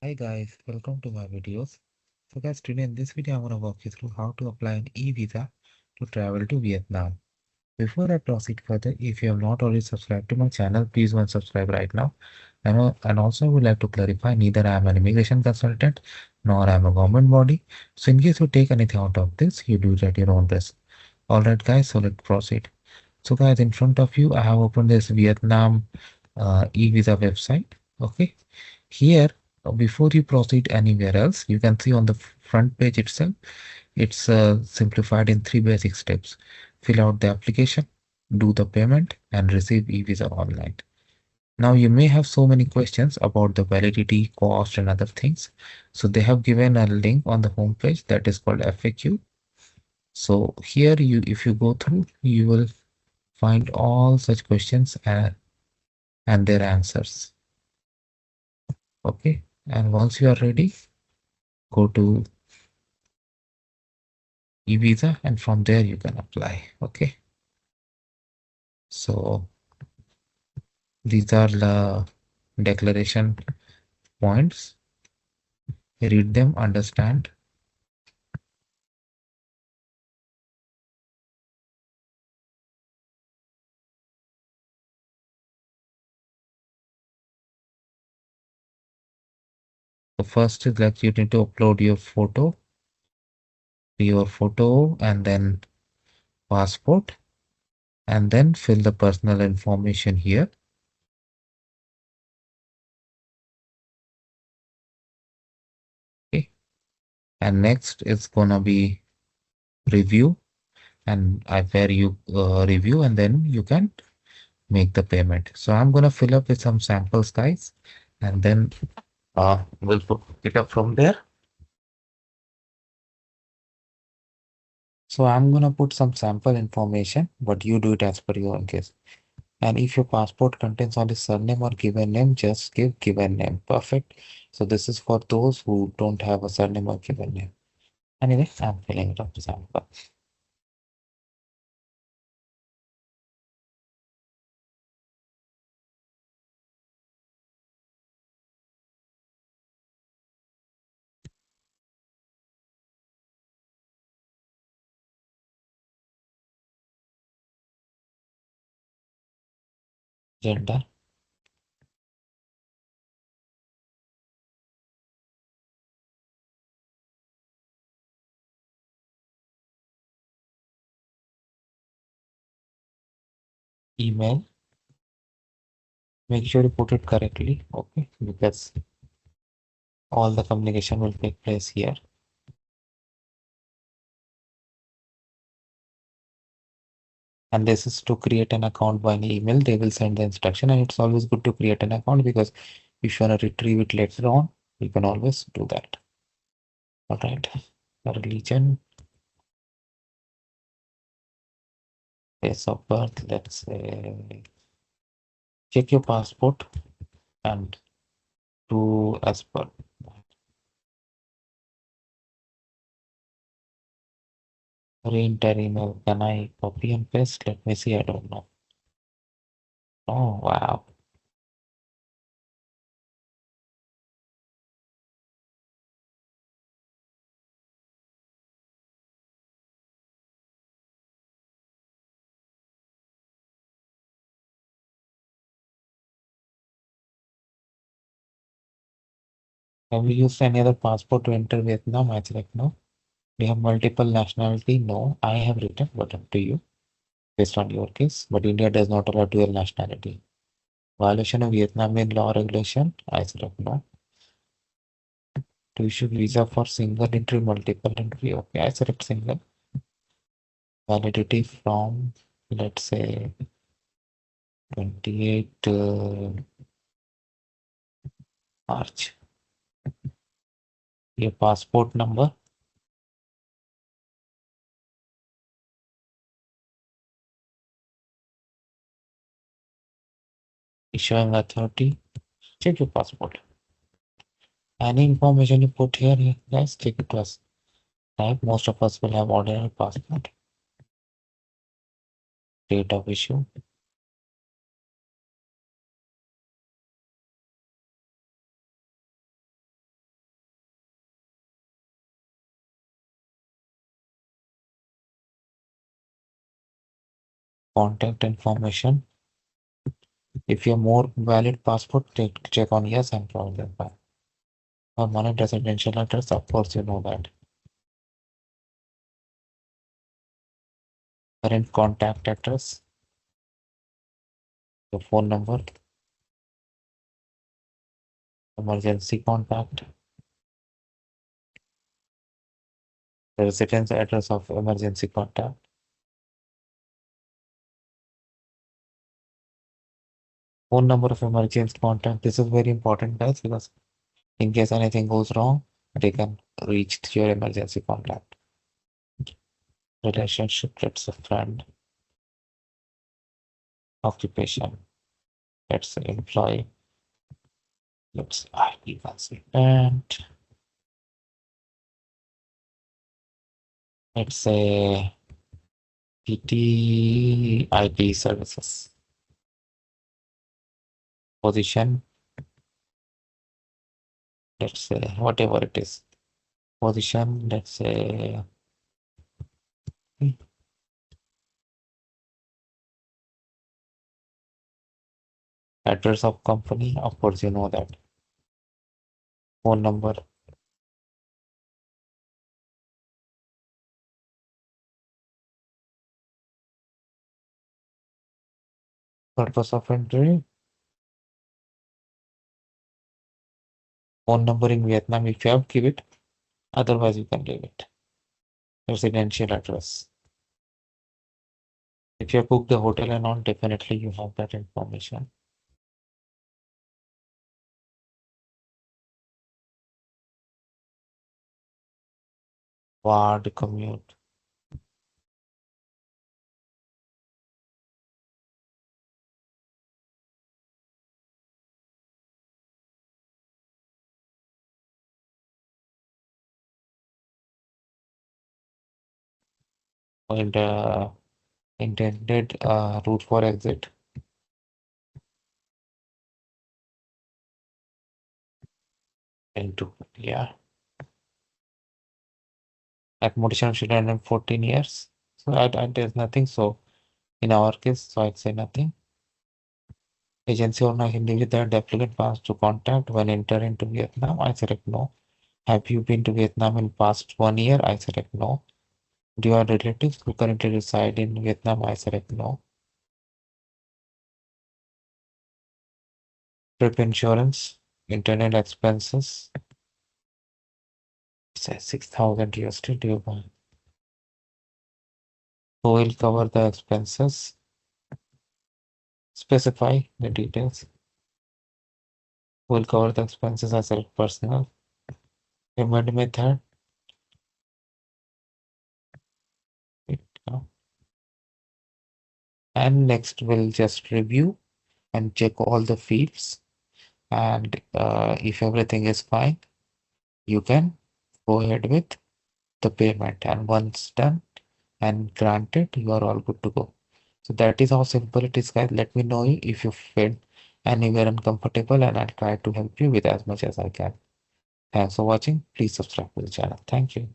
Hi guys, welcome to my videos. So guys, today in this video, I'm going to walk you through how to apply an e-visa to travel to Vietnam. Before I proceed further, if you have not already subscribed to my channel, please go and subscribe right now. And also I would like to clarify, neither I am an immigration consultant, nor I am a government body. So in case you take anything out of this, you do it at your own risk. Alright guys, so let's proceed. So guys, in front of you, I have opened this Vietnam e-visa website. Okay. Here, before you proceed anywhere else, you can see on the front page itself, it's simplified in three basic steps. Fill out the application, do the payment, and receive e-visa online. Now, you may have so many questions about the validity, cost, and other things. So they have given a link on the home page that is called FAQ. So here, if you go through, you will find all such questions and their answers. Okay, and once you are ready, go to eVisa and from there you can apply. Okay, so these are the declaration points. Read them, understand. The first is like you need to upload your photo and then passport, and then fill the personal information here. Okay, and next it's gonna be review, and where you review and then you can make the payment. So I'm gonna fill up with some samples, guys, and then we'll put it up from there. So I'm gonna put some sample information, but you do it as per your own case. And if your passport contains only surname or given name, just give given name. Perfect. So this is for those who don't have a surname or given name. Anyway, I'm filling it up to sample. Gender, email. Make sure you put it correctly, okay? Because all the communication will take place here. And this is to create an account by an email. They will send the instruction, and it's always good to create an account because if you want to retrieve it later on, you can always do that. All right. Religion, place of birth, let's say. Check your passport and do as per. Re-enter email. Can I copy and paste? Let me see. I don't know. Oh, wow. Have you used any other passport to enter Vietnam? I select no. Do you have multiple nationality? No. I have written, but up to you based on your case. But India does not allow dual nationality. Violation of Vietnamese law regulation? I select no. To issue visa for single entry, multiple entry? Okay, I select single. Validity from, let's say, 28 March. Your passport number issuing authority. Check your passport. Any information you put here, guys, check it twice. Type. Most of us will have ordinary passport. Date of issue. contact information. If you have more valid passport, check on yes and provide them back. Permanent residential address, of course, you know that. Current contact address, the phone number, emergency contact, the residence address of emergency contact, phone number of emergency contact. This is very important, guys, because in case anything goes wrong, they can reach your emergency contact. Relationship, that's a friend. Occupation, that's an employee. Let's IP consultant. Let's say PT IT services. Position, let's say whatever it is. Position, let's say address of company, of course you know that. Phone number, purpose of entry, phone number in Vietnam if you have, give it, otherwise you can leave it. Residential address. If you have booked the hotel and all, definitely you have that information. Ward, commute. And intended route for exit. Into, yeah. Accommodation should end in 14 years. So there's nothing. So in our case, so I'd say nothing. Agency or not individual the applicant wants to contact when enter into Vietnam, I select no. Have you been to Vietnam in past 1 year? I select no. Do you have relatives who currently reside in Vietnam? I select no. Trip insurance, internet expenses, say 6,000 USD. Do you buy? Who will cover the expenses? Specify the details. Who will cover the expenses? I select personal. Payment method. And next we'll just review and check all the fields. And if everything is fine, you can go ahead with the payment. And once done and granted, you are all good to go. So that is how simple it is, guys. Let me know if you feel anywhere uncomfortable, and I'll try to help you with as much as I can. Thanks for watching. Please subscribe to the channel. Thank you.